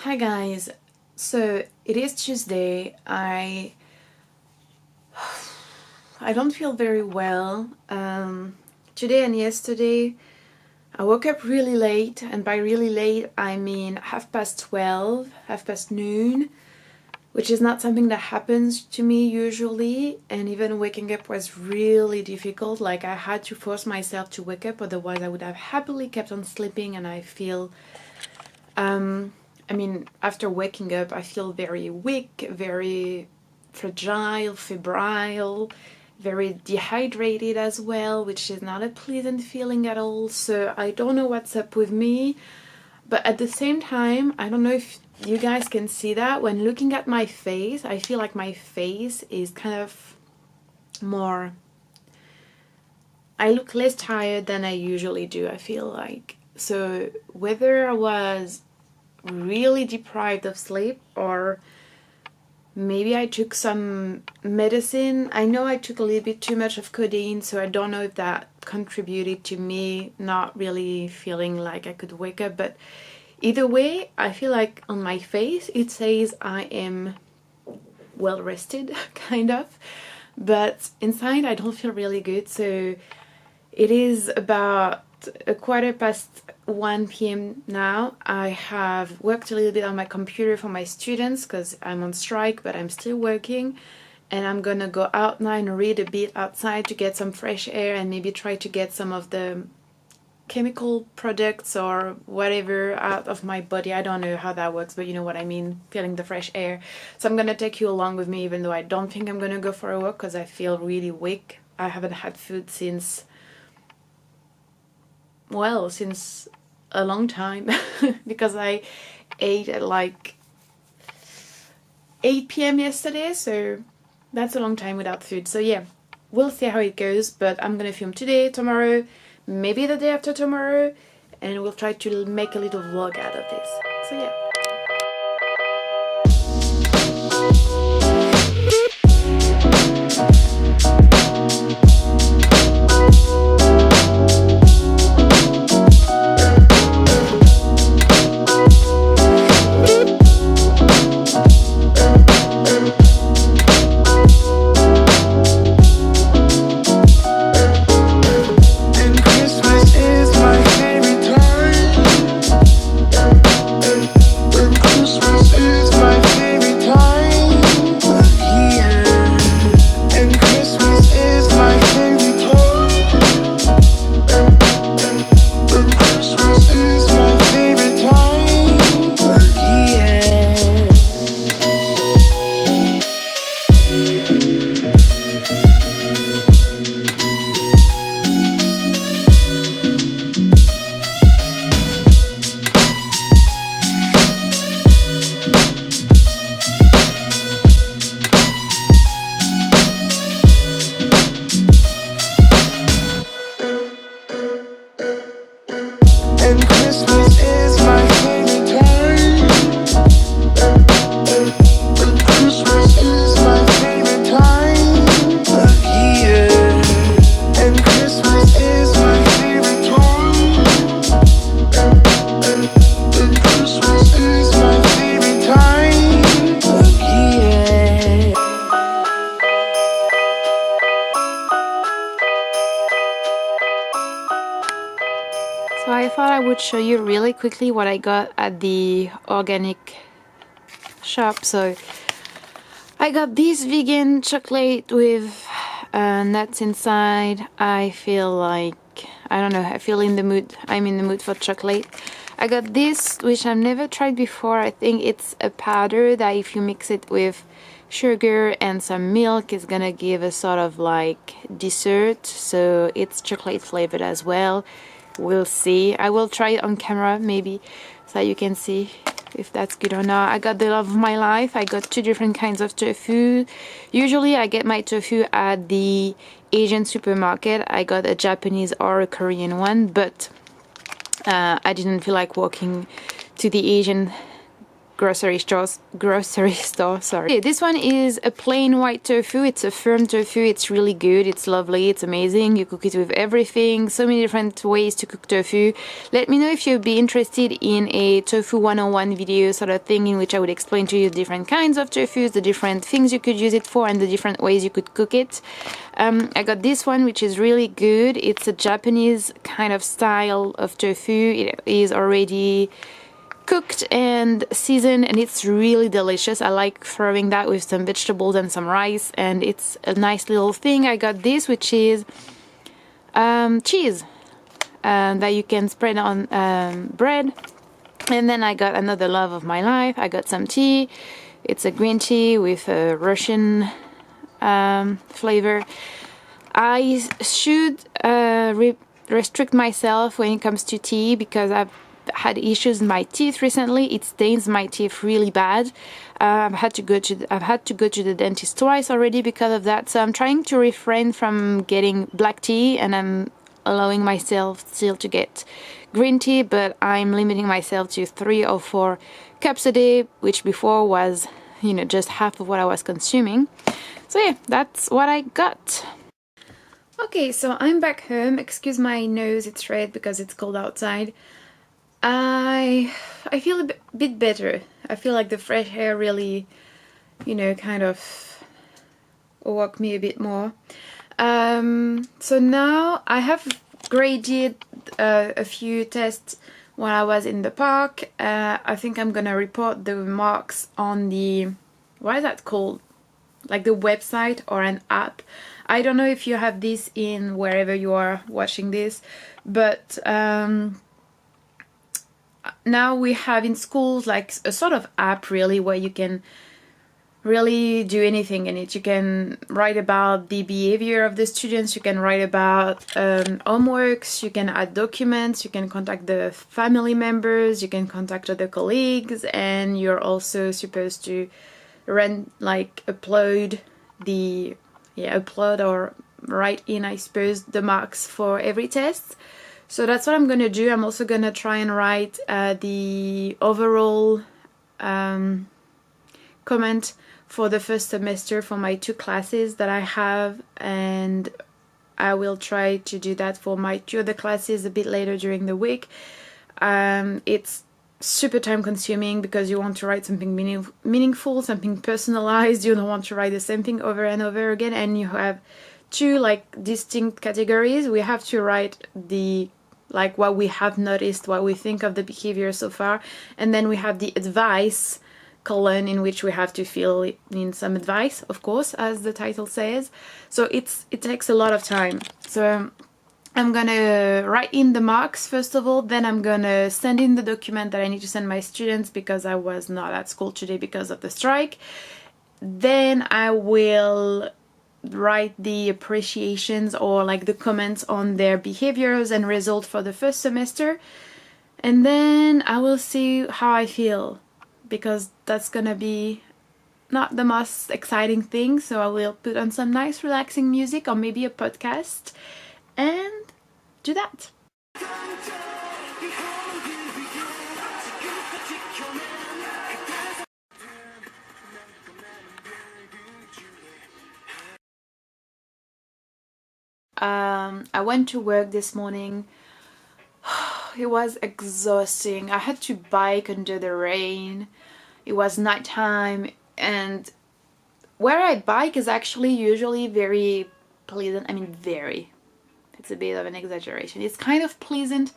Hi guys, so it is Tuesday. I don't feel very well. Today and yesterday I woke up really late, and by really late I mean 12:30, half past noon, which is not something that happens to me usually, and even waking up was really difficult. Like I had to force myself to wake up, otherwise I would have happily kept on sleeping, and I feel after waking up, I feel very weak, very fragile, febrile, very dehydrated as well, which is not a pleasant feeling at all. So I don't know what's up with me. But at the same time, I don't know if you guys can see that. When looking at my face, I feel like my face is kind of more... I look less tired than I usually do, I feel like. So whether I was really deprived of sleep, or maybe I took some medicine. I know I took a little bit too much of codeine, so I don't know if that contributed to me not really feeling like I could wake up. But either way, I feel like on my face it says I am well rested, kind of, but inside I don't feel really good. So it is about a 1:15 p.m. now. I have worked a little bit on my computer for my students because I'm on strike, but I'm still working, and I'm gonna go out now and read a bit outside to get some fresh air and maybe try to get some of the chemical products or whatever out of my body. I don't know how that works, but you know what I mean, feeling the fresh air. So I'm gonna take you along with me, even though I don't think I'm gonna go for a walk because I feel really weak. I haven't had food since a long time because I ate at like 8 p.m. yesterday, so that's a long time without food. So yeah, we'll see how it goes, but I'm gonna film today, tomorrow, maybe the day after tomorrow, and we'll try to make a little vlog out of this. So yeah. So I thought I would show you really quickly what I got at the organic shop. So I got this vegan chocolate with nuts inside. I feel like, I don't know, I feel in the mood. I'm in the mood for chocolate. I got this, which I've never tried before. I think it's a powder that if you mix it with sugar and some milk, it's gonna give a sort of like dessert. So it's chocolate flavored as well. We'll see. I will try it on camera maybe so you can see if that's good or not. I got the love of my life. I got two different kinds of tofu. Usually I get my tofu at the Asian supermarket. I got a Japanese or a Korean one, but I didn't feel like walking to the Asian grocery store, sorry. Okay, this one is a plain white tofu. It's a firm tofu. It's really good. It's lovely. It's amazing. You cook it with everything. So many different ways to cook tofu. Let me know if you'd be interested in a tofu 101 video sort of thing, in which I would explain to you the different kinds of tofu, the different things you could use it for, and the different ways you could cook it. I got this one, which is really good. It's a Japanese kind of style of tofu. It is already cooked and seasoned, and it's really delicious. I like throwing that with some vegetables and some rice, and it's a nice little thing. I got this, which is cheese that you can spread on bread. And then I got another love of my life. I got some tea. It's a green tea with a Russian flavor. I should restrict myself when it comes to tea, because I've had issues in my teeth recently. It stains my teeth really bad. I've had to go to the dentist twice already because of that. So I'm trying to refrain from getting black tea, and I'm allowing myself still to get green tea, but I'm limiting myself to 3 or 4 cups a day, which before was, you know, just half of what I was consuming. So yeah, that's what I got. Okay, so I'm back home. Excuse my nose, it's red because it's cold outside. I feel a bit better. I feel like the fresh air really, you know, kind of woke me a bit more. So now I have graded a few tests while I was in the park. I think I'm gonna report the marks on the, what is that called? Like the website or an app. I don't know if you have this in wherever you are watching this, but now we have in schools like a sort of app really, where you can really do anything in it. You can write about the behavior of the students, you can write about homeworks, you can add documents, you can contact the family members, you can contact other colleagues, and you're also supposed to upload or write in, I suppose, the marks for every test. So that's what I'm gonna do. I'm also gonna try and write the overall comment for the first semester for my 2 classes that I have, and I will try to do that for my 2 other classes a bit later during the week. It's super time consuming because you want to write something meaningful, something personalized. You don't want to write the same thing over and over again, and you have 2 like distinct categories. We have to write the what we have noticed, what we think of the behavior so far, and then we have the advice column, in which we have to fill in some advice, of course, as the title says. So it takes a lot of time. So I'm gonna write in the marks first of all, then I'm gonna send in the document that I need to send my students because I was not at school today because of the strike. Then I will write the appreciations or like the comments on their behaviors and results for the first semester, and then I will see how I feel, because that's gonna be not the most exciting thing. So I will put on some nice relaxing music or maybe a podcast and do that. I went to work this morning. It was exhausting. I had to bike under the rain. It was nighttime, and where I bike is actually usually very pleasant. I mean, very. It's a bit of an exaggeration. It's kind of pleasant,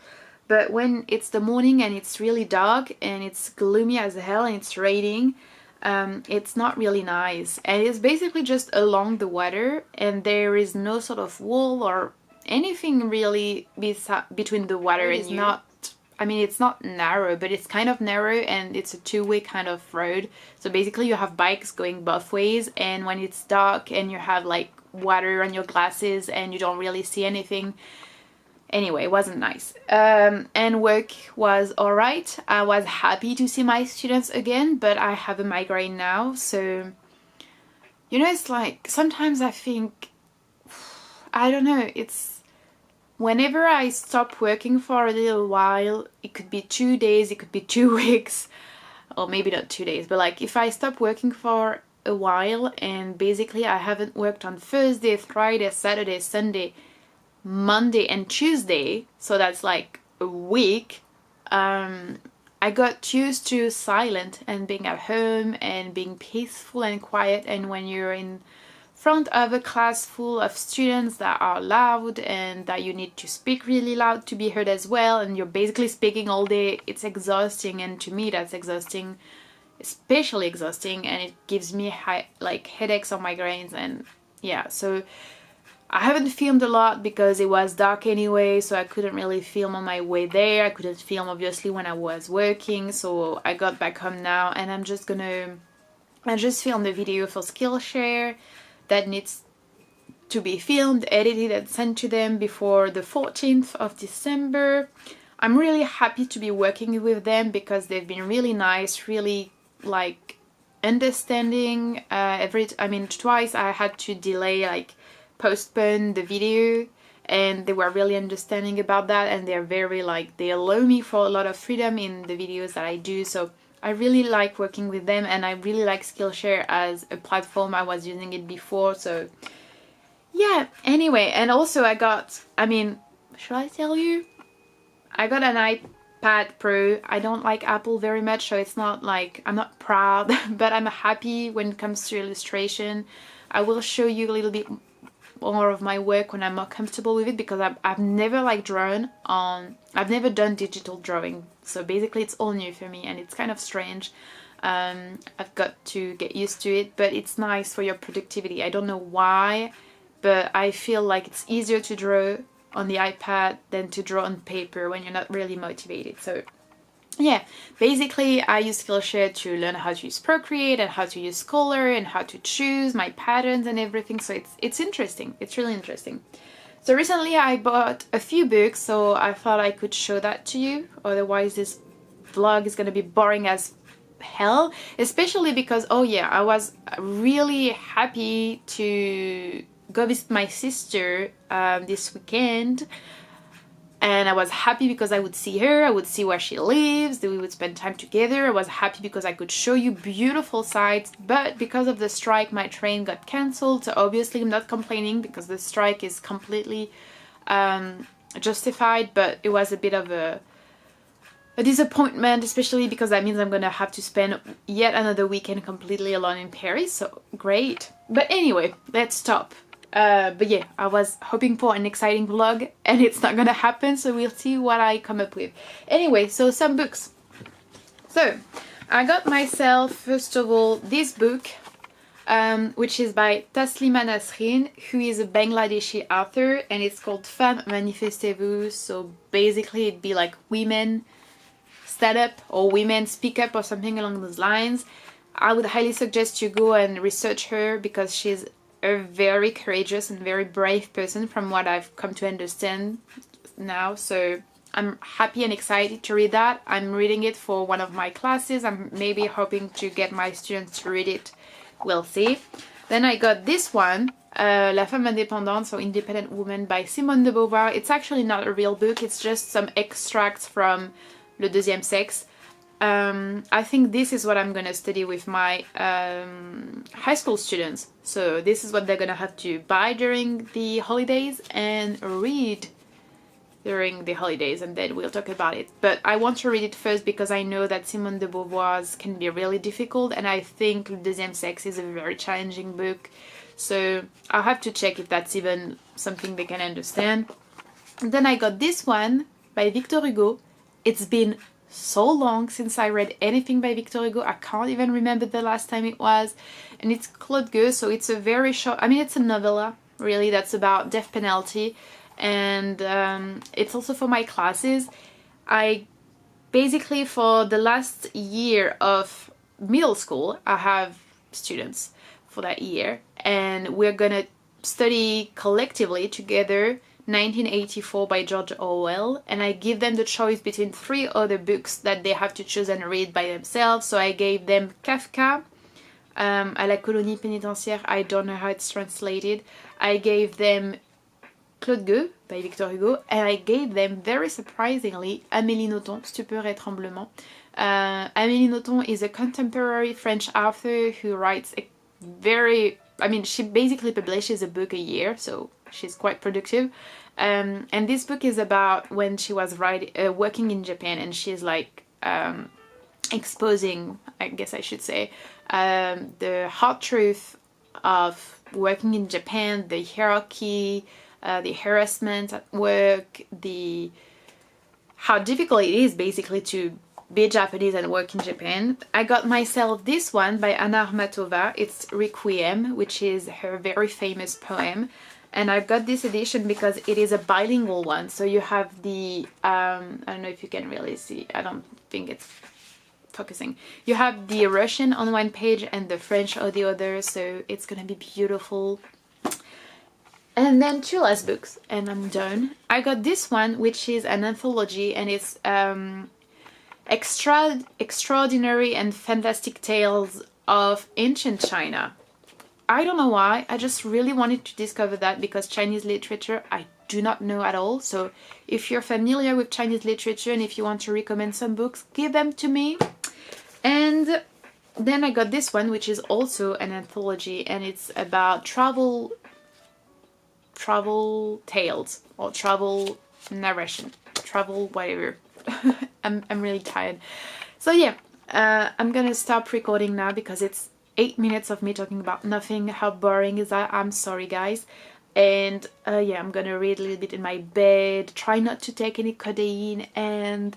but when it's the morning and it's really dark and it's gloomy as hell and it's raining, it's not really nice. And it's basically just along the water, and there is no sort of wall or anything really between the water and you. I mean, it's not narrow, but it's kind of narrow, and it's a 2-way kind of road. So basically you have bikes going both ways, and when it's dark and you have like water on your glasses and you don't really see anything. Anyway, it wasn't nice. And work was alright. I was happy to see my students again, but I have a migraine now, so you know, it's like sometimes I think, I don't know, it's whenever I stop working for a little while, it could be 2 days, it could be 2 weeks, or maybe not 2 days, but like if I stop working for a while and basically I haven't worked on Thursday, Friday, Saturday, Sunday, Monday and Tuesday, so that's like a week, I got used to silent and being at home and being peaceful and quiet. And when you're in front of a class full of students that are loud and that you need to speak really loud to be heard as well, and you're basically speaking all day, it's exhausting. And to me that's exhausting, especially exhausting, and it gives me like headaches or migraines. And yeah, so I haven't filmed a lot because it was dark anyway, so I couldn't really film on my way there. I couldn't film obviously when I was working, so I got back home now and I just filmed a video for Skillshare that needs to be filmed, edited and sent to them before the 14th of December. I'm really happy to be working with them because they've been really nice, really like understanding. Twice I had to delay, like postpone the video, and they were really understanding about that, and they're very like, they allow me for a lot of freedom in the videos that I do. So I really like working with them, and I really like Skillshare as a platform. I was using it before, so yeah. Anyway, and also I got, should I tell you? I got an iPad Pro. I don't like Apple very much, so it's not like, I'm not proud, but I'm happy when it comes to illustration. I will show you a little bit more of my work when I'm more comfortable with it, because I've never like I've never done digital drawing, so basically it's all new for me and it's kind of strange. I've got to get used to it, but it's nice for your productivity. I don't know why, but I feel like it's easier to draw on the iPad than to draw on paper when you're not really motivated. So yeah, basically I use Skillshare to learn how to use Procreate and how to use Color and how to choose my patterns and everything. So it's interesting. It's really interesting. So recently I bought a few books, so I thought I could show that to you. Otherwise this vlog is going to be boring as hell, especially because, oh yeah, I was really happy to go visit my sister this weekend. And I was happy because I would see her, I would see where she lives, that we would spend time together. I was happy because I could show you beautiful sights, but because of the strike, my train got cancelled. So obviously I'm not complaining because the strike is completely justified, but it was a bit of a disappointment, especially because that means I'm gonna have to spend yet another weekend completely alone in Paris. So great. But anyway, let's stop. But yeah, I was hoping for an exciting vlog and it's not gonna happen, so we'll see what I come up with. Anyway, so some books. So I got myself, first of all, this book, which is by Taslima Nasreen, who is a Bangladeshi author, and it's called Femmes Manifestez-vous. So basically it'd be like women stand up or women speak up or something along those lines. I would highly suggest you go and research her because she's a very courageous and very brave person from what I've come to understand now. So I'm happy and excited to read that. I'm reading it for one of my classes. I'm maybe hoping to get my students to read it. We'll see. Then I got this one, La Femme Indépendante, so Independent Woman by Simone de Beauvoir. It's actually not a real book. It's just some extracts from Le Deuxième Sexe. I think this is what I'm gonna study with my high school students. So this is what they're gonna have to buy during the holidays and read during the holidays, and then we'll talk about it. But I want to read it first because I know that Simone de Beauvoir's can be really difficult, and I think Le Deuxième Sexe is a very challenging book. So I'll have to check if that's even something they can understand. And then I got this one by Victor Hugo. It's been so long since I read anything by Victor Hugo. I can't even remember the last time it was. And it's Claude Gueux, so it's a very short, it's a novella really that's about death penalty, and it's also for my classes. I basically, for the last year of middle school, I have students for that year, and we're gonna study collectively together 1984 by George Orwell, and I give them the choice between 3 other books that they have to choose and read by themselves. So I gave them Kafka, à la colonie pénitentiaire, I don't know how it's translated. I gave them Claude Gueux by Victor Hugo, and I gave them, very surprisingly, Amélie Nothomb, Stupeur et Tremblement. Amélie Nothomb is a contemporary French author who writes a very, I mean, she basically publishes a book a year, so she's quite productive. And this book is about when she was working in Japan, and she's like exposing, I guess I should say, the hard truth of working in Japan, the hierarchy, the harassment at work, how difficult it is basically to be Japanese and work in Japan. I got myself this one by Anna Akhmatova. It's Requiem, which is her very famous poem. And I got this edition because it is a bilingual one. So you have the, I don't know if you can really see, I don't think it's focusing. You have the Russian on one page and the French on the other, so it's gonna be beautiful. And then 2 last books and I'm done. I got this one, which is an anthology, and it's Extraordinary and Fantastic Tales of Ancient China. I don't know why, I just really wanted to discover that because Chinese literature I do not know at all. So if you're familiar with Chinese literature and if you want to recommend some books, give them to me. And then I got this one, which is also an anthology, and it's about travel tales or travel narration, travel whatever. I'm really tired. So yeah, I'm gonna stop recording now because it's 8 minutes of me talking about nothing. How boring is that? I'm sorry guys. And yeah, I'm gonna read a little bit in my bed, try not to take any codeine, and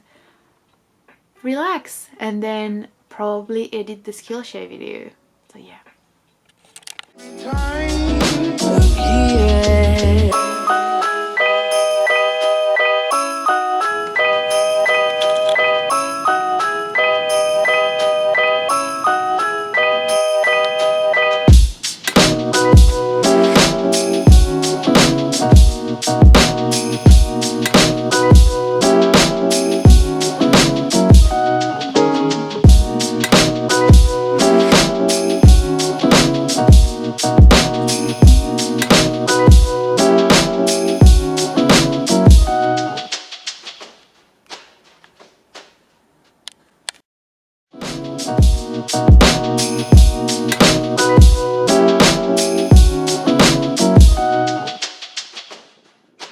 relax, and then probably edit the Skillshare video. So yeah.